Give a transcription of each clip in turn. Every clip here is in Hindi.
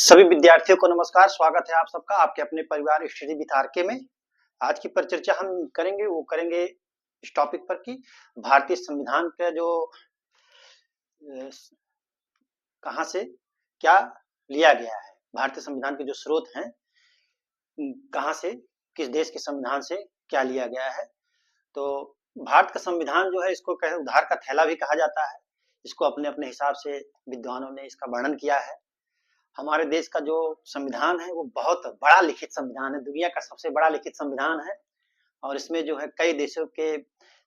सभी विद्यार्थियों को नमस्कार। स्वागत है आप सबका आपके अपने परिवार स्टडी विथ आरके में। आज की परिचर्चा हम करेंगे इस टॉपिक पर कि भारतीय संविधान का जो कहां से क्या लिया गया है, भारतीय संविधान के जो स्रोत हैं कहां से, किस देश के संविधान से क्या लिया गया है। तो भारत का संविधान जो है इसको उधार का थैला भी कहा जाता है। इसको अपने अपने हिसाब से विद्वानों ने इसका वर्णन किया है। हमारे देश का जो संविधान है वो बहुत बड़ा लिखित संविधान है, दुनिया का सबसे बड़ा लिखित संविधान है और इसमें जो है कई देशों के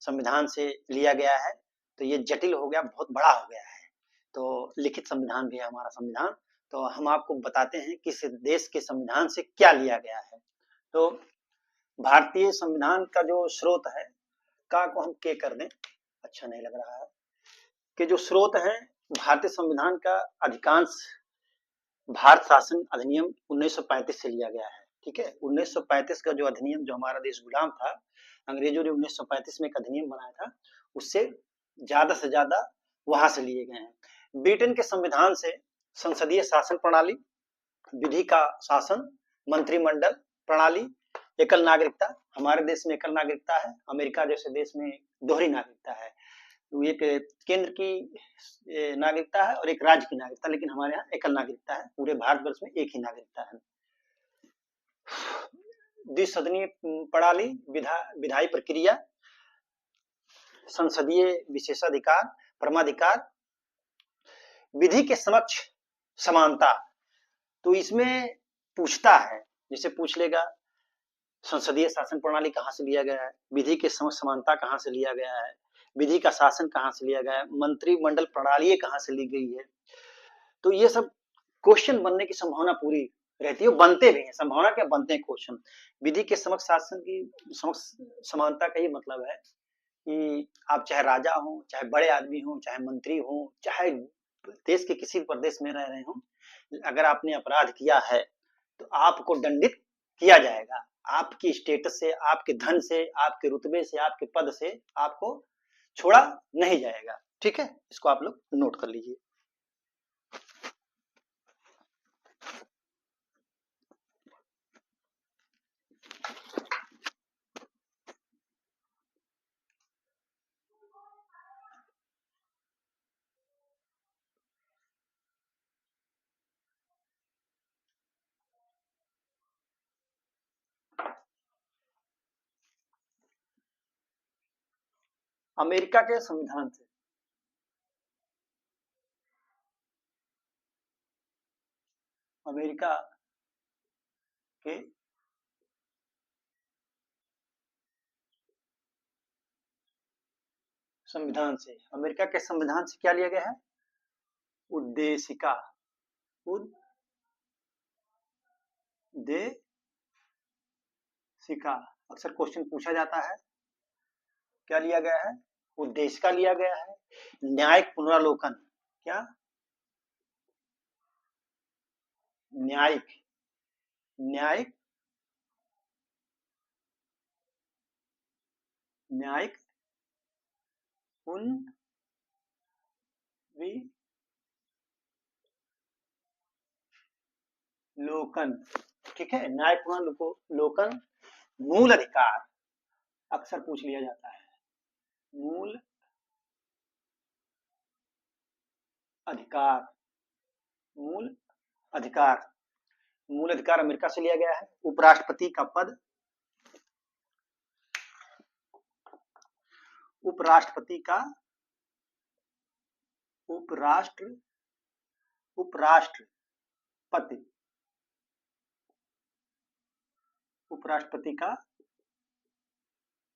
संविधान से लिया गया है, तो ये जटिल हो गया, बहुत बड़ा हो गया है। तो लिखित संविधान भी है हमारा संविधान। तो हम आपको बताते हैं कि इस देश के संविधान से क्या लिया गया है। तो भारतीय संविधान का जो स्रोत है का को हम के कर दें, अच्छा नहीं लग रहा है, कि जो स्रोत है भारतीय संविधान का अधिकांश भारत शासन अधिनियम 1935 से लिया गया है। ठीक है, 1935 का जो अधिनियम, जो हमारा देश गुलाम था, अंग्रेजों ने 1935 में एक अधिनियम बनाया था, उससे ज्यादा वहां से लिए गए हैं। ब्रिटेन के संविधान से संसदीय शासन प्रणाली, विधि का शासन, मंत्रिमंडल प्रणाली, एकल नागरिकता, हमारे देश में एकल नागरिकता है, अमेरिका जैसे देश में दोहरी नागरिकता है। तो एक केंद्र की नागरिकता है और एक राज्य की नागरिकता, लेकिन हमारे यहाँ एकल नागरिकता है। पूरे भारतवर्ष में एक ही नागरिकता है। द्विसदनीय प्रणाली, विधायी प्रक्रिया, संसदीय विशेषाधिकार, परमाधिकार, विधि के समक्ष समानता। तो इसमें पूछता है, जैसे पूछ लेगा संसदीय शासन प्रणाली कहाँ से लिया गया है, विधि के समक्ष समानता कहाँ से लिया गया है, विधि का शासन कहाँ से लिया गया है, मंत्रिमंडल प्रणाली कहाँ से ली गई है। तो ये सब क्वेश्चन बनने की संभावना पूरी रहती है, बनते भी हैं, संभावना क्या, बनते हैं क्वेश्चन। विधि के समक्ष शासन की समक्ष समानता का ये मतलब है कि आप चाहे राजा हो, चाहे बड़े आदमी हो, चाहे मंत्री हो, चाहे देश के किसी प्रदेश में रह रहे हो, अगर आपने अपराध किया है तो आपको दंडित किया जाएगा। आपकी स्टेटस से, आपके धन से, आपके रुतबे से, आपके पद से आपको छोड़ा नहीं जाएगा। ठीक है, इसको आप लोग नोट कर लीजिए। अमेरिका के संविधान से, अमेरिका के संविधान से, अमेरिका के संविधान से क्या लिया गया है, उद्देशिका, उद्देशिका। अक्सर क्वेश्चन पूछा जाता है, क्या लिया गया है, उद्देशिका लिया गया है। न्यायिक पुनरावलोकन, क्या, न्यायिक, न्यायिक, न्यायिक पुनर्विलोकन। ठीक है, न्याय पुनर्विलोकन। मूल अधिकार, अक्सर पूछ लिया जाता है, मूल अधिकार, मूल अधिकार, मूल अधिकार अमेरिका से लिया गया है। उपराष्ट्रपति का पद, उपराष्ट्रपति का, उपराष्ट्रपति, उपराष्ट्रपति का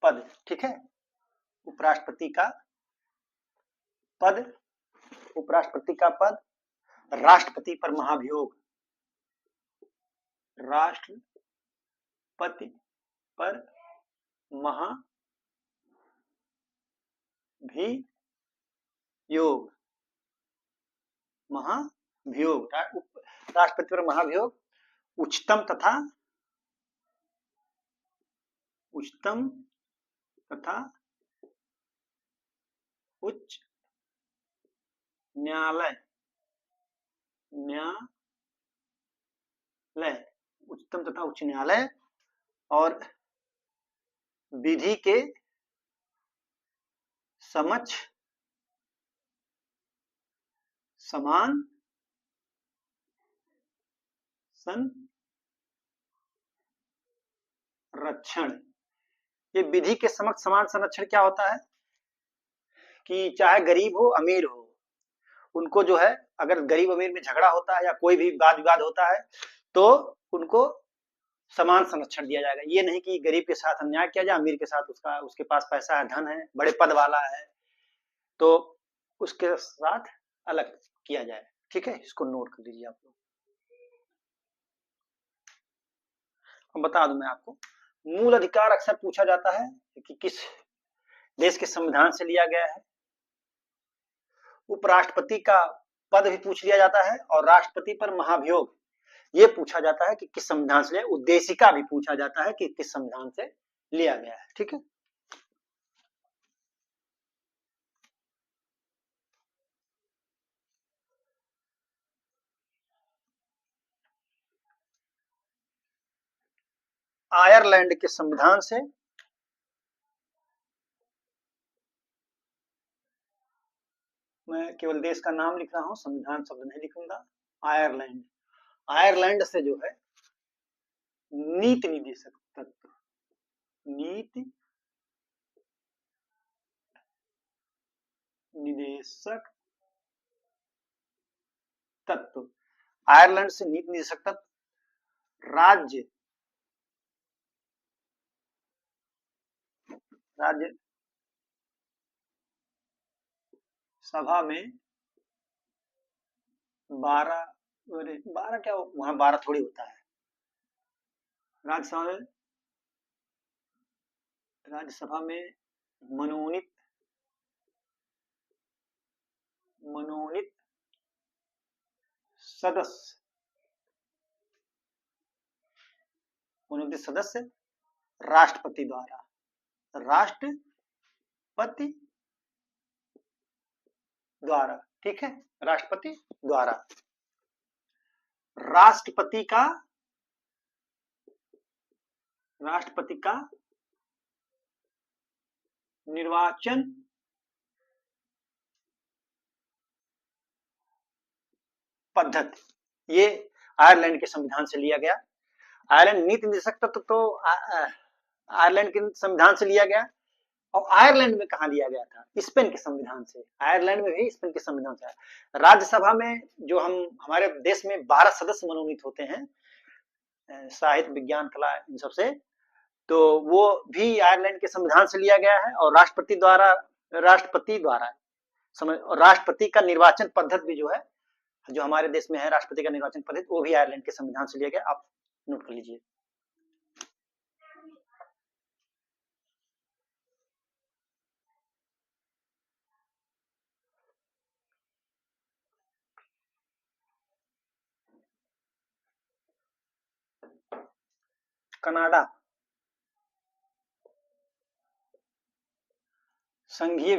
पद। ठीक है, उपराष्ट्रपति का पद, उपराष्ट्रपति का पद। राष्ट्रपति पर महाभियोग, राष्ट्रपति पर महाभियोग, महाभियोग, राष्ट्रपति पर महाभियोग। उच्चतम तथा उच्च न्यायालय, उच्चतम तथा उच्च न्यायालय और विधि के समक्ष समान संरक्षण। ये विधि के समक्ष समान संरक्षण क्या होता है कि चाहे गरीब हो अमीर हो, उनको जो है अगर गरीब अमीर में झगड़ा होता है या कोई भी वाद विवाद होता है तो उनको समान संरक्षण दिया जाएगा। ये नहीं कि गरीब के साथ अन्याय किया जाए, अमीर के साथ उसके पास पैसा है, धन है, बड़े पद वाला है तो उसके साथ अलग किया जाए। ठीक है, इसको नोट कर लीजिए आप लोग। बता दूं मैं आपको, मूल अधिकार अक्सर पूछा जाता है कि किस देश के संविधान से लिया गया है। उपराष्ट्रपति का पद भी पूछ लिया जाता है और राष्ट्रपति पर महाभियोग ये पूछा जाता है कि किस संविधान से लिया। उद्देशिका भी पूछा जाता है कि किस संविधान से लिया गया है। ठीक है, आयरलैंड के संविधान से मैं केवल देश का नाम लिख रहा हूं, संविधान शब्द नहीं लिखूंगा। आयरलैंड, आयरलैंड से जो है नीति निदेशक तत्व, नीति निदेशक तत्व, आयरलैंड से नीति निदेशक तत्व राज्य सभा में 12 क्या वहां 12 थोड़ी होता है। राज्यसभा में मनोनीत सदस्य राष्ट्रपति द्वारा, ठीक है, राष्ट्रपति द्वारा। राष्ट्रपति का निर्वाचन पद्धति ये आयरलैंड के संविधान से लिया गया। आयरलैंड नीति निदेशक तत्व तो आयरलैंड के संविधान से लिया गया। और आयरलैंड में कहा लिया गया था? स्पेन के संविधान से। आयरलैंड में भी स्पेन के संविधान से। राज्यसभा में जो हमारे देश में 12 सदस्य मनोनीत होते हैं, साहित्य, विज्ञान, कला, इन सबसे, तो वो भी आयरलैंड के संविधान से लिया गया है। और राष्ट्रपति का निर्वाचन पद्धति भी जो है, जो हमारे देश में है राष्ट्रपति का निर्वाचन पद्धति, वो भी आयरलैंड के संविधान से लिया गया। आप नोट कर लीजिए। कनाडा संघीय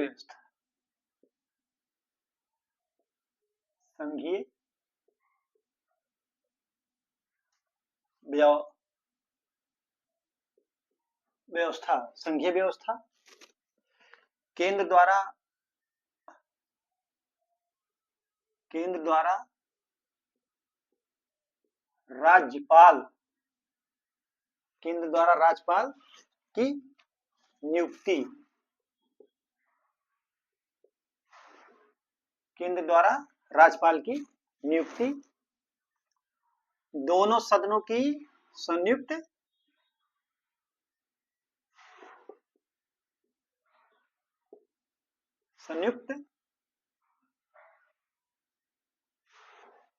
व्यवस्था, संघीय व्यवस्था केंद्र द्वारा राज्यपाल की नियुक्ति, केंद्र द्वारा राज्यपाल की नियुक्ति, दोनों सदनों की संयुक्त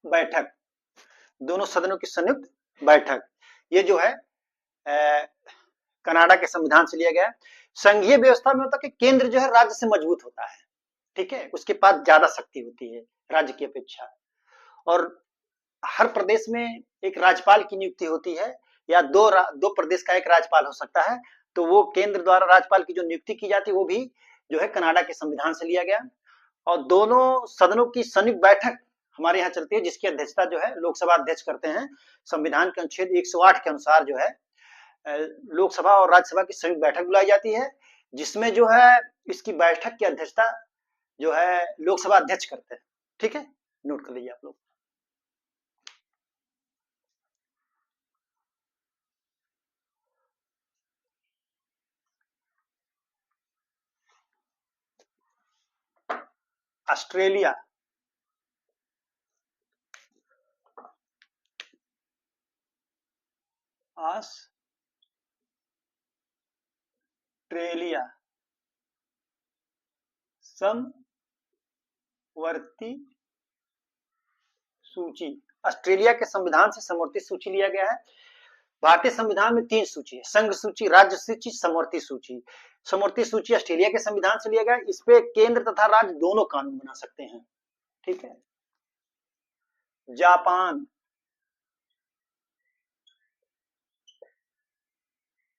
बैठक, दोनों सदनों की संयुक्त बैठक, ये जो है कनाडा के संविधान से लिया गया। संघीय व्यवस्था में होता है कि केंद्र जो है राज्य से मजबूत होता है, ठीक है, उसके पास ज्यादा शक्ति होती है राज्य की अपेक्षा। और हर प्रदेश में एक राज्यपाल की नियुक्ति होती है, या दो प्रदेश का एक राज्यपाल हो सकता है। तो वो केंद्र द्वारा राज्यपाल की जो नियुक्ति की जाती है वो भी जो है कनाडा के संविधान से लिया गया। और दोनों सदनों की संयुक्त बैठक हमारे यहाँ चलती है, जिसकी अध्यक्षता जो है लोकसभा अध्यक्ष करते हैं। संविधान के अनुच्छेद 108 के अनुसार जो है लोकसभा और राज्यसभा की संयुक्त बैठक बुलाई जाती है, जिसमें जो है इसकी बैठक की अध्यक्षता जो है लोकसभा अध्यक्ष करते हैं। ठीक है, नोट कर लीजिए आप लोग। ऑस्ट्रेलिया, ऑस्ट्रेलिया समवर्ती सूची, ऑस्ट्रेलिया के संविधान से समवर्ती सूची लिया गया है। भारतीय संविधान में 3 सूची है, संघ सूची, राज्य सूची, समवर्ती सूची। समवर्ती सूची ऑस्ट्रेलिया के संविधान से लिया गया, इस पे केंद्र तथा राज्य दोनों कानून बना सकते हैं। ठीक है। जापान,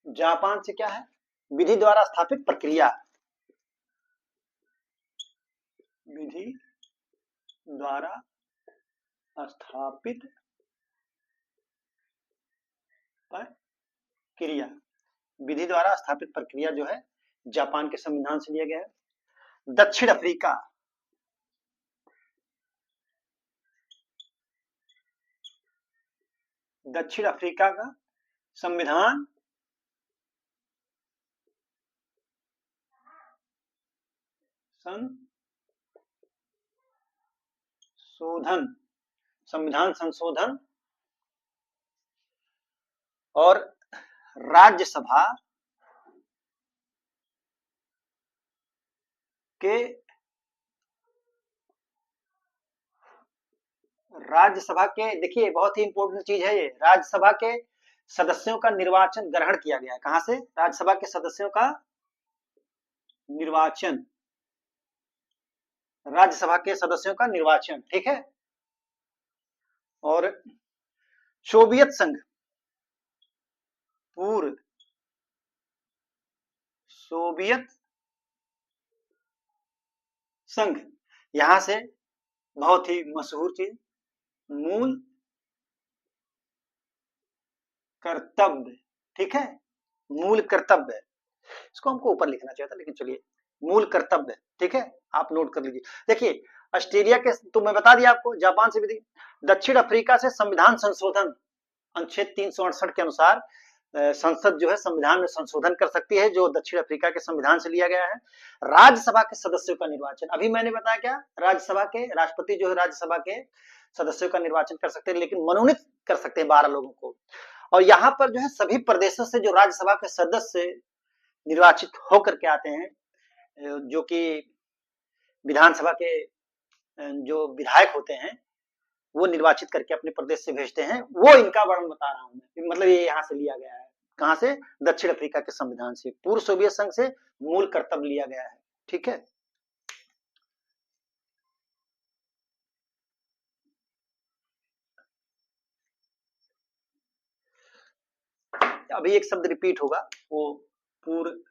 जापान से क्या है, विधि द्वारा स्थापित प्रक्रिया, विधि द्वारा स्थापित प्रक्रिया, विधि द्वारा स्थापित प्रक्रिया जो है जापान के संविधान से लिया गया है। दक्षिण अफ्रीका, दक्षिण अफ्रीका का संविधान संशोधन, संविधान संशोधन और राज्यसभा के, राज्यसभा के, देखिए बहुत ही इंपॉर्टेंट चीज है ये, राज्यसभा के सदस्यों का निर्वाचन ग्रहण किया गया है। कहां से, राज्यसभा के सदस्यों का निर्वाचन, राज्यसभा के सदस्यों का निर्वाचन। ठीक है। और सोवियत संघ, पूर्व सोवियत संघ, यहां से बहुत ही मशहूर चीज, मूल कर्तव्य। ठीक है, मूल कर्तव्य, इसको हमको ऊपर लिखना चाहिए था, लेकिन चलिए, मूल कर्तव्य। ठीक है, आप नोट कर लीजिए। देखिए ऑस्ट्रेलिया के, तो मैं बता दिया आपको, जापान से विधि। दक्षिण अफ्रीका से संविधान संशोधन, अनुच्छेद 368 के अनुसार संसद जो है संविधान में संशोधन कर सकती है, जो दक्षिण अफ्रीका के संविधान से लिया गया है। राज्यसभा के सदस्यों का निर्वाचन, अभी मैंने बताया क्या, राज्यसभा के राष्ट्रपति जो है राज्यसभा के सदस्यों का निर्वाचन कर सकते हैं, लेकिन मनोनीत कर सकते हैं 12 लोगों को। और यहाँ पर जो है सभी प्रदेशों से जो राज्यसभा के सदस्य निर्वाचित होकर के आते हैं, जो कि विधानसभा के जो विधायक होते हैं, वो निर्वाचित करके अपने प्रदेश से भेजते हैं, वो इनका वर्णन बता रहा हूं मैं, मतलब ये यहाँ से लिया गया है। कहां से, दक्षिण अफ्रीका के संविधान से, पूर्व सोवियत संघ से मूल कर्तव्य लिया गया है। ठीक है। अभी एक शब्द रिपीट होगा, वो पूर्व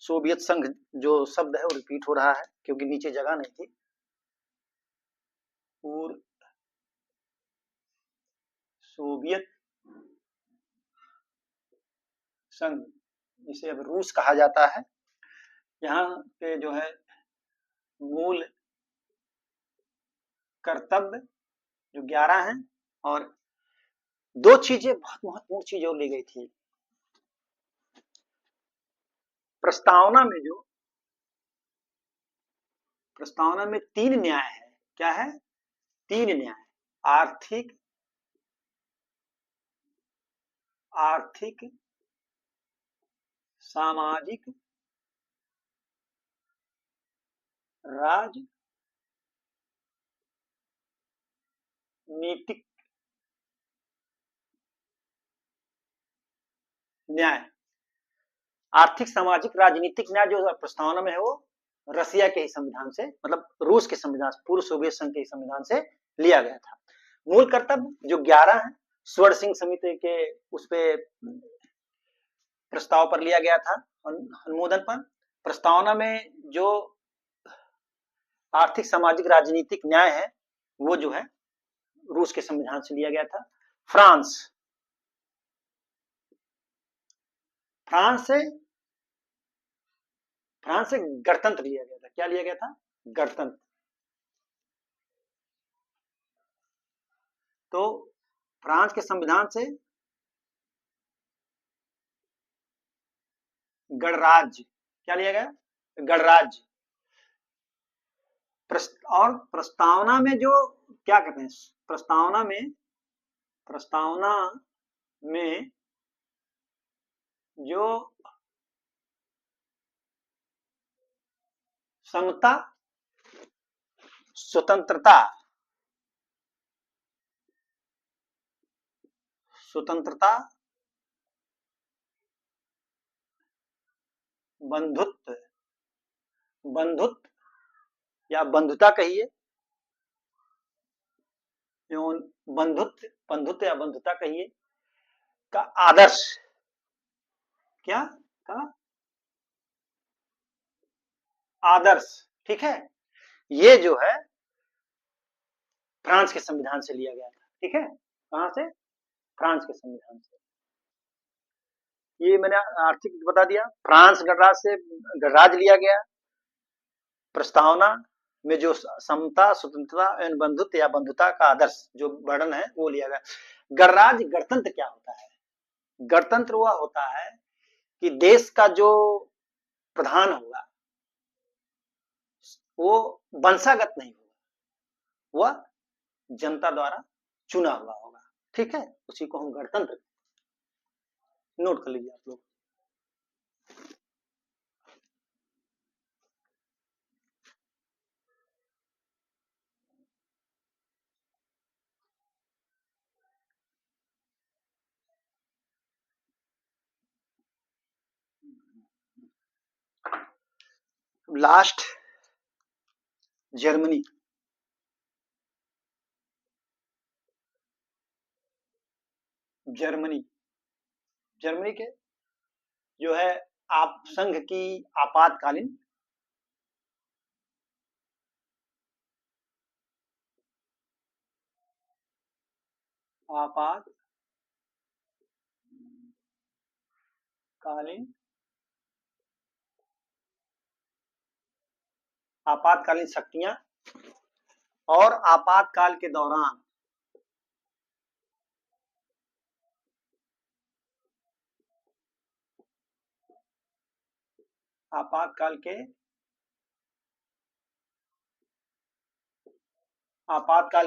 सोवियत संघ जो शब्द है वो रिपीट हो रहा है, क्योंकि नीचे जगह नहीं थी। पूर्व सोवियत संघ, जिसे अब रूस कहा जाता है, यहाँ पे जो है मूल कर्तव्य जो 11 है, और 2 चीजें बहुत महत्वपूर्ण चीजें और ली गई थी प्रस्तावना में, जो प्रस्तावना में 3 न्याय है। क्या है, 3 न्याय, आर्थिक, आर्थिक, सामाजिक, राजनीतिक न्याय। आर्थिक, सामाजिक, राजनीतिक न्याय जो प्रस्तावना में है वो रसिया के ही संविधान से, मतलब रूस के संविधान, पूर्व सोवियत संघ के संविधान से लिया गया था। मूल कर्तव्य जो 11 है, स्वर्ण सिंह समिति के उस पे प्रस्ताव पर लिया गया था, अनुमोदन पर। प्रस्तावना में जो आर्थिक, सामाजिक, राजनीतिक न्याय है, वो जो है रूस के संविधान से लिया गया था। फ्रांस से गणतंत्र लिया गया था। क्या लिया गया था? गणतंत्र। तो फ्रांस के संविधान से गणराज्य, क्या लिया गया? गणराज्य। और प्रस्तावना में जो क्या कहते हैं, प्रस्तावना में जो समता, स्वतंत्रता, बंधुत्व या बंधुता कहिए, बंधुत्व या बंधुता कहिए, का आदर्श, क्या का आदर्श, ठीक है। ये जो है फ्रांस के संविधान से लिया गया था, ठीक है। कहां से? फ्रांस के संविधान से। ये मैंने आर्थिक बता दिया। फ्रांस गणराज्य से गणराज्य लिया गया। प्रस्तावना में जो समता, स्वतंत्रता एवं बंधुत्व या बंधुता का आदर्श जो वर्णन है वो लिया गया। गणराज्य, गणतंत्र क्या होता है? गणतंत्र वह होता है कि देश का जो प्रधान होगा वो वंशागत नहीं होगा, वह जनता द्वारा चुना हुआ होगा, ठीक है। उसी को हम गणतंत्र, नोट कर लीजिए आप लोग। लास्ट जर्मनी, जर्मनी के जो है आप संघ की आपातकालीन आपातकालीन शक्तियां और आपातकाल के दौरान आपातकाल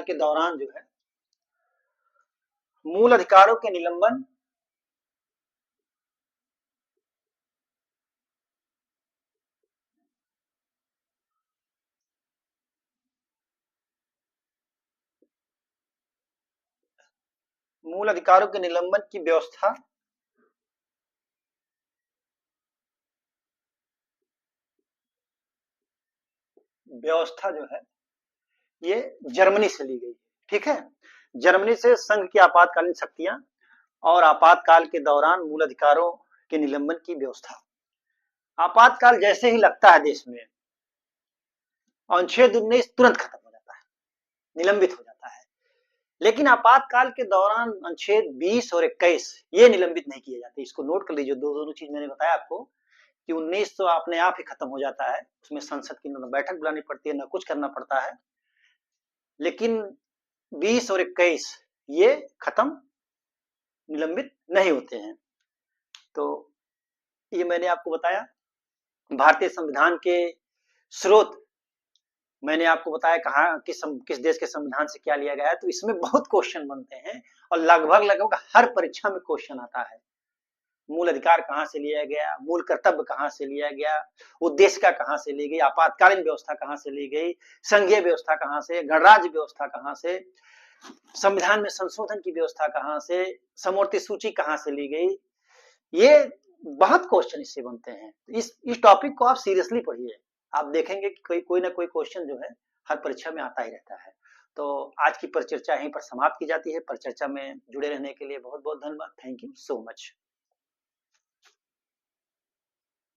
के दौरान जो है मूल अधिकारों के निलंबन, की व्यवस्था जो है ये जर्मनी से ली गई, ठीक है। जर्मनी से संघ की आपातकालीन शक्तियां और आपातकाल के दौरान मूल अधिकारों के निलंबन की व्यवस्था। आपातकाल जैसे ही लगता है देश में, अनुच्छेद 19 तुरंत खत्म हो जाता है, निलंबित हो जाता है। लेकिन आपातकाल के दौरान अनुच्छेद 20 और 21 ये निलंबित नहीं किए जाते। इसको नोट कर लीजिए। दोनों चीज मैंने बताया आपको कि 19 तो अपने आप ही खत्म हो जाता है, उसमें संसद की न बैठक बुलानी पड़ती है, न कुछ करना पड़ता है। लेकिन 20 और 21 ये खत्म, निलंबित नहीं होते हैं। तो ये मैंने आपको बताया। भारतीय संविधान के स्रोत मैंने आपको बताया कहाँ किस देश के संविधान से क्या लिया गया है। तो इसमें बहुत क्वेश्चन बनते हैं और लगभग हर परीक्षा में क्वेश्चन आता है। मूल अधिकार कहाँ से लिया गया, मूल कर्तव्य कहाँ से लिया गया, उद्देशिका कहाँ से ली गई, आपातकालीन व्यवस्था कहाँ से ली गई, संघीय व्यवस्था कहाँ से, गणराज्य व्यवस्था कहाँ से, संविधान में संशोधन की व्यवस्था कहाँ से, समवर्ती सूची कहाँ से ली गई। ये बहुत क्वेश्चन इससे बनते हैं। इस टॉपिक को आप सीरियसली पढ़िए, आप देखेंगे कि कोई ना कोई क्वेश्चन जो है हर परीक्षा में आता ही रहता है। तो आज की परिचर्चा यहीं पर समाप्त की जाती है। परिचर्चा में जुड़े रहने के लिए बहुत बहुत धन्यवाद। Thank you so much.